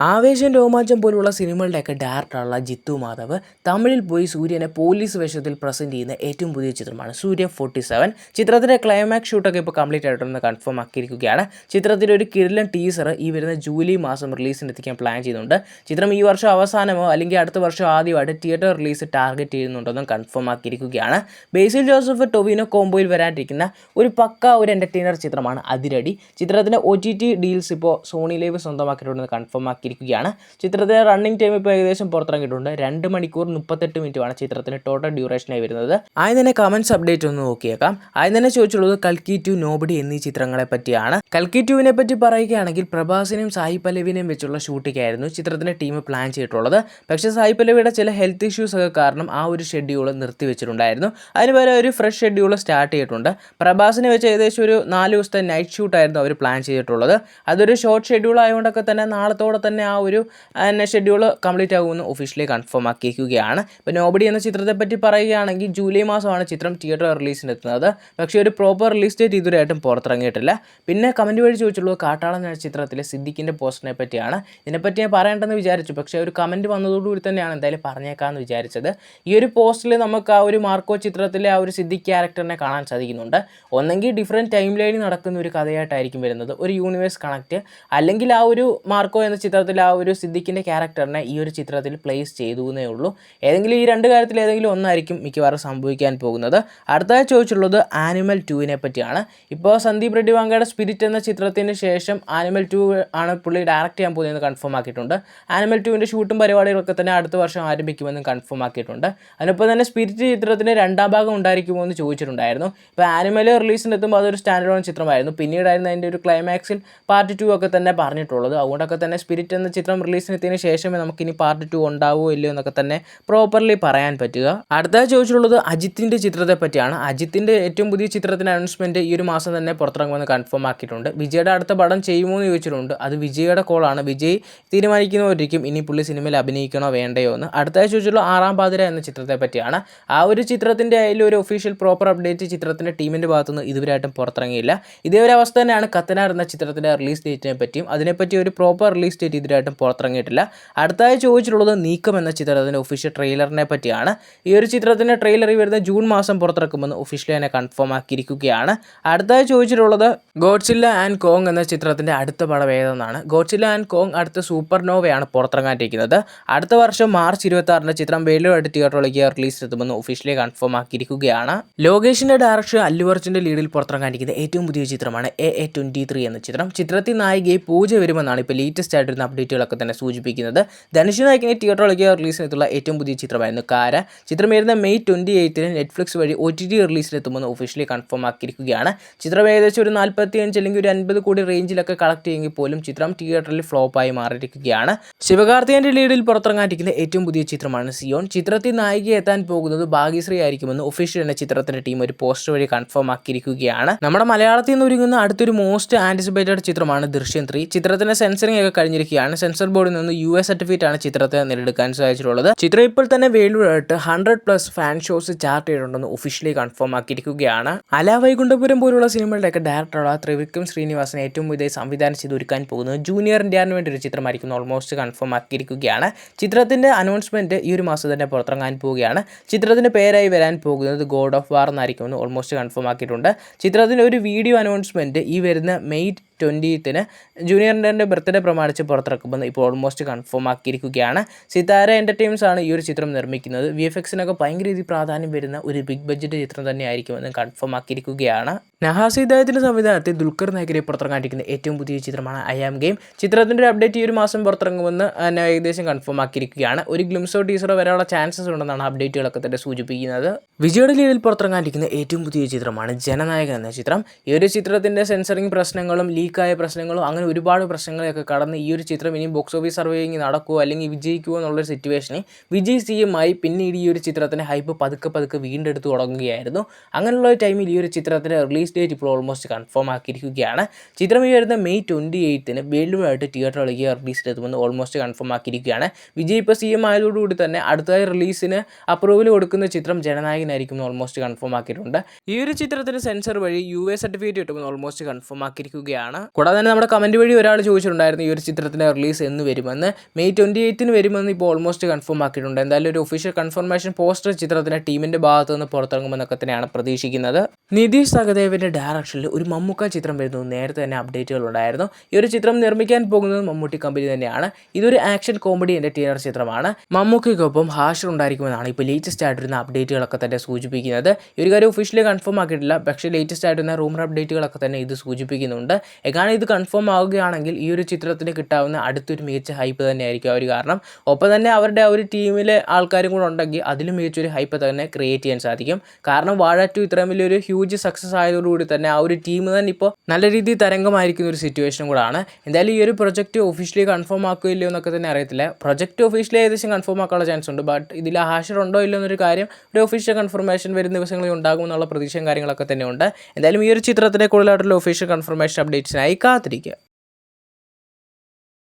ആവേശം രോമാഞ്ചം പോലുള്ള സിനിമകളുടെയൊക്കെ ഡയറക്ടറുള്ള ജിത്തു മാധവ് തമിഴിൽ പോയി സൂര്യനെ പോലീസ് വേഷത്തിൽ പ്രസൻറ്റ് ചെയ്യുന്ന ഏറ്റവും പുതിയ ചിത്രമാണ് സൂര്യ 47. ചിത്രത്തിൻ്റെ ക്ലൈമാക്സ് ഷൂട്ടൊക്കെ ഇപ്പോൾ കംപ്ലീറ്റ് ആയിട്ടൊന്ന് കൺഫേം ആക്കിയിരിക്കുകയാണ്. ചിത്രത്തിൻ്റെ ഒരു കിടിലൻ ടീസർ ഈ വരുന്ന ജൂലൈ മാസം റിലീസിന് എത്തിക്കാൻ പ്ലാൻ ചെയ്യുന്നുണ്ട്. ചിത്രം ഈ വർഷം അവസാനമോ അല്ലെങ്കിൽ അടുത്ത വർഷം ആദ്യമായിട്ട് തിയേറ്റർ റിലീസ് ടാർഗറ്റ് ചെയ്യുന്നുണ്ടെന്നും കൺഫേം ആക്കിയിരിക്കുകയാണ്. ബേസിൽ ജോസഫ് ടൊവിനോ കോംബോയിൽ വരാനിരിക്കുന്ന ഒരു ഒരു എൻ്റർടൈനർ ചിത്രമാണ് അതിരടി. ചിത്രത്തിൻ്റെ OTT ഡീൽസ് ഇപ്പോൾ സോണി ലൈവ് സ്വന്തമാക്കിയിട്ടുണ്ടെന്ന് കൺഫേം ആക്കി. ചിത്രത്തിലെ റണ്ണിംഗ് ടൈം ഇപ്പോൾ ഏകദേശം പുറത്തിറങ്ങിയിട്ടുണ്ട്. 2 മണിക്കൂർ 38 മിനിറ്റുമാണ് ചിത്രത്തിന് ടോട്ടൽ ഡ്യൂറേഷനായി വരുന്നത്. ആദ്യം തന്നെ കമന്റ്സ് അപ്ഡേറ്റ് ഒന്ന് നോക്കിയേക്കാം. ആദ്യം തന്നെ ചോദിച്ചുള്ളത് കൽക്കി 2, നോബഡി എന്നീ ചിത്രങ്ങളെ പറ്റിയാണ്. കൽക്കി 2വിനെ പറ്റി പറയുകയാണെങ്കിൽ പ്രഭാസിനെയും സായി പല്ലവിനെയും വെച്ചുള്ള ഷൂട്ടിംഗ് ആയിരുന്നു ചിത്രത്തിന്റെ ടീം പ്ലാൻ ചെയ്തിട്ടുള്ളത്. പക്ഷേ സായി പല്ലവിയുടെ ചില ഹെൽത്ത് ഇഷ്യൂസ് ഒക്കെ കാരണം ആ ഒരു ഷെഡ്യൂൾ നിർത്തിവെച്ചിട്ടുണ്ടായിരുന്നു. അതിന് പകരം ഒരു ഫ്രഷ് ഷെഡ്യൂൾ സ്റ്റാർട്ട് ചെയ്തിട്ടുണ്ട്. പ്രഭാസിനെ വെച്ച് ഏകദേശം ഒരു 4 ദിവസത്തെ നൈറ്റ് ഷൂട്ടായിരുന്നു അവർ പ്ലാൻ ചെയ്തിട്ടുള്ളത്. അതൊരു ഷോർട്ട് ഷെഡ്യൂൾ ആയതുകൊണ്ടൊക്കെ തന്നെ നാളത്തോടെ തന്നെ ആ ഒരു ഷെഡ്യൂൾ കംപ്ലീറ്റ് ആകുമെന്ന് ഒഫീഷ്യലി കൺഫേം ആക്കിയിരിക്കുകയാണ്. ഇപ്പോൾ നോബഡി എന്ന ചിത്രത്തെ പറ്റി പറയുകയാണെങ്കിൽ ജൂലൈ മാസമാണ് ചിത്രം തിയേറ്റർ റിലീസിന് എത്തുന്നത്. പക്ഷേ ഒരു പ്രോപ്പർ റിലീസ് ഡേറ്റ് ഇതുവരെയായിട്ടും പുറത്തിറങ്ങിയിട്ടില്ല. പിന്നെ കമൻറ്റ് വഴി ചോദിച്ചുള്ളൂ കാട്ടാളൻ എന്ന ചിത്രത്തിലെ സിദ്ദിഖിൻ്റെ പോസ്റ്ററിനെ പറ്റിയാണ്. ഇതിനെപ്പറ്റി ഞാൻ പറയേണ്ടെന്ന് വിചാരിച്ചു, പക്ഷേ ഒരു കമൻറ്റ് വന്നതോടുകൂടി തന്നെയാണ് എന്തായാലും പറഞ്ഞേക്കാമെന്ന് വിചാരിച്ചത്. ഈ ഒരു പോസ്റ്റിൽ നമുക്ക് ആ ഒരു മാർക്കോ ചിത്രത്തിലെ ആ ഒരു സിദ്ദിഖ് ക്യാരക്ടറിനെ കാണാൻ സാധിക്കുന്നുണ്ട്. ഒന്നെങ്കിൽ ഡിഫറെൻറ്റ് ടൈം ലൈനിൽ നടക്കുന്ന ഒരു കഥയായിട്ടായിരിക്കും വരുന്നത്, ഒരു യൂണിവേഴ്സ് കണക്റ്റ്, അല്ലെങ്കിൽ ആ ഒരു മാർക്കോ എന്ന ചിത്രത്തിൽ ആ ഒരു സിദ്ദിഖിൻ്റെ ക്യാരക്ടറിനെ ഈ ഒരു ചിത്രത്തിൽ പ്ലേസ് ചെയ്തു എന്നേ ഉള്ളൂ. ഏതെങ്കിലും ഈ രണ്ട് കാര്യത്തിൽ ഏതെങ്കിലും ഒന്നായിരിക്കും മിക്കവാറും സംഭവിക്കാൻ പോകുന്നത്. അടുത്തതായി ചോദിച്ചുള്ളത് ആനിമൽ 2വിനെ പറ്റിയാണ്. ഇപ്പോൾ സന്ദീപ് റെഡ്ഡി വാങ്കയുടെ സ്പിരിറ്റ് എന്ന ചിത്രത്തിന് ശേഷം ആനിമൽ 2 ആണ് പുള്ളി ഡയറക്റ്റ് ചെയ്യാൻ പോകുന്നതെന്ന് കൺഫേം ആക്കിയിട്ടുണ്ട്. ആനിമൽ 2വിൻ്റെ ഷൂട്ടും പരിപാടികളൊക്കെ തന്നെ അടുത്ത വർഷം ആരംഭിക്കുമെന്നും കൺഫേം ആക്കിയിട്ടുണ്ട്. അതിനൊപ്പം തന്നെ സ്പിരിറ്റ് ചിത്രത്തിൻ്റെ 2ാം ഭാഗം ഉണ്ടായിരിക്കുമോ എന്ന് ചോദിച്ചിട്ടുണ്ടായിരുന്നു. ഇപ്പോൾ ആനിമൽ റിലീസിന് എത്തുമ്പോൾ അതൊരു സ്റ്റാൻഡേർഡ് ഓൺ ചിത്രമായിരുന്നു. പിന്നീടായിരുന്നു അതിൻ്റെ ഒരു ക്ലൈമാക്സിൽ പാർട്ട് 2 ഒക്കെ തന്നെ പറഞ്ഞിട്ടുള്ളത്. അതുകൊണ്ടൊക്കെ തന്നെ സ്പിരിറ്റ് എന്ന ചിത്രം റിലീസിനെത്തിയതിന് ശേഷമേ നമുക്കിനി പാർട്ട് 2 ഉണ്ടാവുമോ ഇല്ലയോ എന്നൊക്കെ തന്നെ പ്രോപ്പർലി പറയാൻ പറ്റുക. അടുത്തതായി ചോദിച്ചിട്ടുള്ളത് അജിത്തിൻ്റെ ചിത്രത്തെ പറ്റിയാണ്. അജിത്തിൻ്റെ ഏറ്റവും പുതിയ ചിത്രത്തിൻ്റെ അനൗൺസ്മെൻറ്റ് ഈ ഒരു മാസം തന്നെ പുറത്തിറങ്ങുമെന്ന് കൺഫേം ആക്കിയിട്ടുണ്ട്. വിജയുടെ അടുത്ത പടം ചെയ്യുമോ എന്ന് ചോദിച്ചിട്ടുണ്ട്. അത് വിജയുടെ കോളാണ്. വിജയ് തീരുമാനിക്കുന്നവരിക്കും ഇനി പുള്ളി സിനിമയിൽ അഭിനയിക്കണോ വേണ്ടയോ എന്ന്. അടുത്തതായി ചോദിച്ചുള്ള ആറാം പാതിര എന്ന ചിത്രത്തെ പറ്റിയാണ്. ആ ഒരു ചിത്രത്തിൻ്റെ അതിൽ ഒരു ഒഫീഷ്യൽ പ്രോപ്പർ അപ്ഡേറ്റ് ചിത്രത്തിൻ്റെ ടീമിൻ്റെ ഭാഗത്തുനിന്ന് ഇതുവരെയായിട്ടും പുറത്തിറങ്ങിയില്ല. ഇതേ ഒരു അവസ്ഥ തന്നെയാണ് കത്തനാർ എന്ന ചിത്രത്തിൻ്റെ റിലീസ് ഡേറ്റിനെ പറ്റിയും. അതിനെപ്പറ്റി ഒരു പ്രോപ്പർ റിലീസ് ഡേറ്റ് ഇതിനായിട്ടും പുറത്തിറങ്ങിയിട്ടില്ല. അടുത്തായി ചോദിച്ചിട്ടുള്ളത് നീക്കം എന്ന ചിത്രത്തിൻ്റെ ഒഫീഷ്യൽ ട്രെയിലറിനെ പറ്റിയാണ്. ഈ ഒരു ചിത്രത്തിൻ്റെ ട്രെയിലർ ഈ വരുന്ന ജൂൺ മാസം പുറത്തിറക്കുമെന്ന് ഒഫീഷ്യലി തന്നെ കൺഫേം ആക്കിയിരിക്കുകയാണ്. അടുത്തായി ചോദിച്ചിട്ടുള്ളത് ഗോഡ്സില്ല ആൻഡ് കോങ് എന്ന ചിത്രത്തിൻ്റെ അടുത്ത പടം ഏതെന്നാണ്. ഗോഡ്സില്ല ആൻഡ് കോങ് അടുത്ത സൂപ്പർ നോവയാണ് പുറത്തിറങ്ങാനിരിക്കുന്നത്. അടുത്ത വർഷം മാർച്ച് 26 ചിത്രം വേലുമായിട്ട് തിയേറ്ററിലേക്ക് റിലീസിലെത്തുമെന്ന് ഒഫീഷ്യലി കൺഫേം ആക്കിയിരിക്കുകയാണ്. ലോകേഷിൻ്റെ ഡയറക്ഷൻ അല്ലു അർജുൻ്റെ ലീഡിൽ പുറത്തിറങ്ങാനിരിക്കുന്ന ഏറ്റവും പുതിയ ചിത്രമാണ് AA23 എന്ന ചിത്രം. ചിത്രത്തിൽ നായികയെ പൂജ വരുമെന്നാണ് ഇപ്പോൾ ലേറ്റസ്റ്റ് ആയിട്ടിരുന്ന അപ്ഡേറ്റുകളൊക്കെ തന്നെ സൂചിപ്പിക്കുന്നത്. ധനുഷ് നായിക്കിനെ തിയേറ്ററിലേക്ക് റിലീസിനെത്തുള്ള ഏറ്റവും പുതിയ ചിത്രമായിരുന്നു കാര. ചിത്രം വരുന്ന മെയ് 28 നെറ്റ്ഫ്ലിക്സ് വഴി OTT റിലീസിലെത്തുമെന്ന് ഒഫീഷ്യലി കൺഫേം ആക്കിയിരിക്കുകയാണ്. ചിത്രം ഏകദേശം ഒരു 45 അല്ലെങ്കിൽ ഒരു 50 കോടി റേഞ്ചിലൊക്കെ കളക്ട് ചെയ്യുമെങ്കിൽ പോലും ചിത്രം തിയേറ്ററിൽ ഫ്ലോപ്പായി മാറിയിരിക്കുകയാണ്. ശിവകാർത്തികേയൻ്റെ ലീഡിൽ പുറത്തിറങ്ങാനിരിക്കുന്ന ഏറ്റവും പുതിയ ചിത്രമാണ് സിയോൺ. ചിത്രത്തിൽ നായിക എത്താൻ പോകുന്നത് ഭാഗ്യശ്രീ ആയിരിക്കുമെന്ന് ഒഫീഷ്യൽ എന്ന ചിത്രത്തിന്റെ ടീം ഒരു പോസ്റ്റർ വഴി കൺഫേം ആക്കിയിരിക്കുകയാണ്. നമ്മുടെ മലയാളത്തിൽ നിന്ന് ഒരുങ്ങുന്ന അടുത്തൊരു മോസ്റ്റ് ആന്റിസിപ്പേറ്റഡ് ചിത്രമാണ് ദൃശ്യം 3. ചിത്രത്തിന്റെ സെൻസറിംഗ് ഒക്കെ കഴിഞ്ഞിരിക്കുകയാണ്. സെൻസർ ബോർഡിൽ നിന്ന് US സർട്ടിഫിക്കറ്റ് ആണ് ചിത്രത്തെ നേടിയെടുക്കാൻ സാധിച്ചിട്ടുള്ളത്. ചിത്രം ഇപ്പോൾ തന്നെ വേൾഡ് 100+ ഫാൻ ഷോസ് ചാർട്ട് ചെയ്തിട്ടുണ്ടെന്ന് ഒഫീഷ്യലി കൺഫേം ആക്കിയിരിക്കുകയാണ്. അല വൈകുണ്ഠപുരം പോലുള്ള സിനിമകളുടെയൊക്കെ ഡയറക്ടറുള്ള ത്രിവിക്രം ശ്രീനിവാസൻ ഏറ്റവും പുതിയ സംവിധാനം ചെയ്ത് ഒരുക്കാൻ പോകുന്നത് ജൂനിയർ ഇന്ത്യന് വേണ്ടി ഒരു ചിത്രമായിരിക്കും ഓൾമോസ്റ്റ് കൺഫേം ആക്കിയിരിക്കുകയാണ്. ചിത്രത്തിന്റെ അനൗൺസ്മെന്റ് ഈ ഒരു മാസം തന്നെ പുറത്തിറങ്ങാൻ പോവുകയാണ്. ചിത്രത്തിന്റെ പേരായി വരാൻ പോകുന്നത് ഗോഡ് ഓഫ് വാർ എന്നായിരിക്കുമെന്ന് ഓൾമോസ്റ്റ് കൺഫേം ആക്കിയിട്ടുണ്ട്. ചിത്രത്തിന്റെ ഒരു വീഡിയോ അനൗൺസ്മെന്റ് ഈ വരുന്ന മെയ് 20 ജൂനിയർ ഇന്ത്യൻ്റെ ബർത്ത്ഡേ പ്രമാണിച്ച് പുറത്തിറക്കുമെന്ന് ഇപ്പോൾ ഓൾമോസ്റ്റ് കൺഫേം ആക്കിയിരിക്കുകയാണ്. സിതാര എൻ്റർടൈൻമെൻറ്റ്സ് ആണ് ഈ ഒരു ചിത്രം നിർമ്മിക്കുന്നത്. VFXനൊക്കെ ഭയങ്കര രീതിയിൽ പ്രാധാന്യം വരുന്ന ഒരു ബിഗ് ബഡ്ജറ്റ് ചിത്രം തന്നെ ആയിരിക്കുമെന്ന് കൺഫേം ആക്കിയിരിക്കുകയാണ്. നഹാസ് ഹിദായത്തിൻ്റെ സംവിധാനത്തിൽ ദുൽഖർ നായകരെ പുറത്തിറങ്ങാനിരിക്കുന്ന ഏറ്റവും പുതിയ ചിത്രമാണ് ഐ ആം ഗെയിം. ചിത്രത്തിൻ്റെ ഒരു അപ്ഡേറ്റ് ഈ ഒരു മാസം പുറത്തിറങ്ങുമെന്ന് തന്നെ ഏകദേശം കൺഫേം ആക്കിയിരിക്കുകയാണ്. ഒരു ഗ്ലിംസോ ടീസറോ വരാനുള്ള ചാൻസസ് ഉണ്ടെന്നാണ് അപ്ഡേറ്റുകളൊക്കെ തന്നെ സൂചിപ്പിക്കുന്നത്. വിജയുടെ ലീഡിൽ പുറത്തിറങ്ങാനിരിക്കുന്ന ഏറ്റവും പുതിയ ചിത്രമാണ് ജനനായകൻ എന്ന ചിത്രം. ഈ ഒരു ചിത്രത്തിൻ്റെ സെൻസറിങ് പ്രശ്നങ്ങളും ലീക്കായ പ്രശ്നങ്ങളും അങ്ങനെ ഒരുപാട് പ്രശ്നങ്ങളെയൊക്കെ കടന്ന് ഈ ഒരു ചിത്രം ഇനി ബോക്സ് ഓഫീസ് സർവേയിങ് നടക്കുമോ അല്ലെങ്കിൽ വിജയിക്കുമോ എന്നുള്ളൊരു സിറ്റുവേഷനിൽ വിജയ് CM ആയി പിന്നീട് ഈ ഒരു ചിത്രത്തിൻ്റെ ഹൈപ്പ് പതുക്കെ വീണ്ടെടുത്ത് തുടങ്ങുകയായിരുന്നു. അങ്ങനെയുള്ള ടൈമിൽ ഈ ഒരു ചിത്രത്തിൻ്റെ റിലീസ് റിലീസ് ഡേറ്റ് ഇപ്പോൾ ഓൾമോസ്റ്റ് കൺഫേം ആക്കിയിരിക്കുകയാണ്. ചിത്രം ഈ വരുന്ന മെയ് 28 വേൾഡ് വൈഡ് തിയേറ്ററുകളിലേക്ക് റിലീസ് എത്തുമെന്ന് ഓൾമോസ്റ്റ് കൺഫേം ആക്കിയിരിക്കുകയാണ്. വിജയ് ഇപ്പോൾ CM ആയതോടുകൂടി തന്നെ അടുത്തതായി റിലീസിന് അപ്രൂവൽ കൊടുക്കുന്ന ചിത്രം ജനനായകനായിരിക്കും എന്ന് ഓൾമോസ്റ്റ് കൺഫേം ആക്കിയിട്ടുണ്ട്. ഈ ഒരു ചിത്രത്തിന് സെൻസർ വഴി UA സർട്ടിഫിക്കറ്റ് കിട്ടുമെന്ന് ഓൾമോസ്റ്റ് കൺഫേം ആക്കിയിരിക്കുകയാണ്. കൂടാതെ തന്നെ നമ്മുടെ കമൻറ്റ് വഴി ഒരാൾ ചോദിച്ചിട്ടുണ്ടായിരുന്നു ഈ ഒരു ചിത്രത്തിൻ്റെ റിലീസ് എന്ന് വരുമെന്ന്. മെയ് 28 വരുമെന്ന് ഇപ്പോൾ ഓൾമോസ്റ്റ് കൺഫേം ആക്കിയിട്ടുണ്ട്. എന്തായാലും ഒരു ഒഫീഷ്യൽ കൺഫർമേഷൻ പോസ്റ്റർ ചിത്രത്തിൻ്റെ ടീമിൻ്റെ ഭാഗത്ത് നിന്ന് പുറത്തിറങ്ങുമെന്നൊക്കെ തന്നെയാണ് പ്രതീക്ഷിക്കുന്നത്. നിതീഷ് സഹദേവിൻ്റെ ഡയറക്ഷനിൽ ഒരു മമ്മൂക്ക ചിത്രം വരുന്നു നേരത്തെ തന്നെ അപ്ഡേറ്റുകൾ ഉണ്ടായിരുന്നു. ഈ ഒരു ചിത്രം നിർമ്മിക്കാൻ പോകുന്നത് മമ്മൂട്ടി കമ്പനി തന്നെയാണ്. ഇതൊരു ആക്ഷൻ കോമഡി എൻ്റർടൈനർ ചിത്രമാണ്. മമ്മൂക്കയ്ക്കൊപ്പം ഹാഷിർ ഉണ്ടായിരിക്കുമെന്നാണ് ഇപ്പോൾ ലേറ്റസ്റ്റ് ആയിട്ടിരുന്ന അപ്ഡേറ്റുകളൊക്കെ തന്നെ സൂചിപ്പിക്കുന്നത്. ഈ ഒരു കാര്യം ഒഫീഷ്യലി കൺഫേം ആക്കിയിട്ടില്ല, പക്ഷേ ലേറ്റസ്റ്റ് ആയിട്ടുള്ള റൂമർ അപ്ഡേറ്റുകളൊക്കെ തന്നെ ഇത് സൂചിപ്പിക്കുന്നുണ്ട്. എങ്ങനെ ഇത് കൺഫേം ആവുകയാണെങ്കിൽ ഈ ഒരു ചിത്രത്തിന് കിട്ടാവുന്ന അടുത്തൊരു മികച്ച ഹൈപ്പ് തന്നെയായിരിക്കും അവർ. കാരണം ഒപ്പം തന്നെ അവരുടെ ആ ഒരു ടീമിലെ ആൾക്കാരും കൂടെ ഉണ്ടെങ്കിൽ അതിലും മികച്ചൊരു ഹൈപ്പ് തന്നെ ക്രിയേറ്റ് ചെയ്യാൻ സാധിക്കും. കാരണം വാഴ 2 ഇത്രയും വലിയൊരു ഹ്യൂജ് സക്സസ് ആയതോടുകൂടി തന്നെ ആ ഒരു ടീം തന്നെ ഇപ്പോൾ നല്ല രീതിയിൽ തരംഗമായിരിക്കുന്ന ഒരു സിറ്റുവേഷൻ കൂടാണ്. എന്തായാലും ഈ ഒരു പ്രൊജക്റ്റ് ഒഫീഷ്യലി കൺഫേം ആക്കുകയില്ലോ എന്നൊക്കെ തന്നെ അറിയത്തില്ല. പ്രൊജക്റ്റ് ഒഫീഷ്യലി ഏകദേശം കൺഫേം ആക്കാനുള്ള ചാൻസ് ഉണ്ട്. ബട്ട് ഇതിൽ ഹാഷിർ ഉണ്ടോ ഇല്ലോ എന്നൊരു കാര്യം ഒരു ഒഫീഷ്യൽ കൺഫർമേഷൻ വരുന്ന ദിവസങ്ങളിൽ ഉണ്ടാകും എന്നുള്ള പ്രതീക്ഷയും കാര്യങ്ങളൊക്കെ തന്നെ ഉണ്ട്. എന്തായാലും ഈ ഒരു ചിത്രത്തിൻ്റെ കൂടുതലായിട്ടുള്ള ഒഫീഷ്യൽ കൺഫർമേഷൻ അപ്ഡേറ്റ്സിനായി കാത്തിരിക്കുക.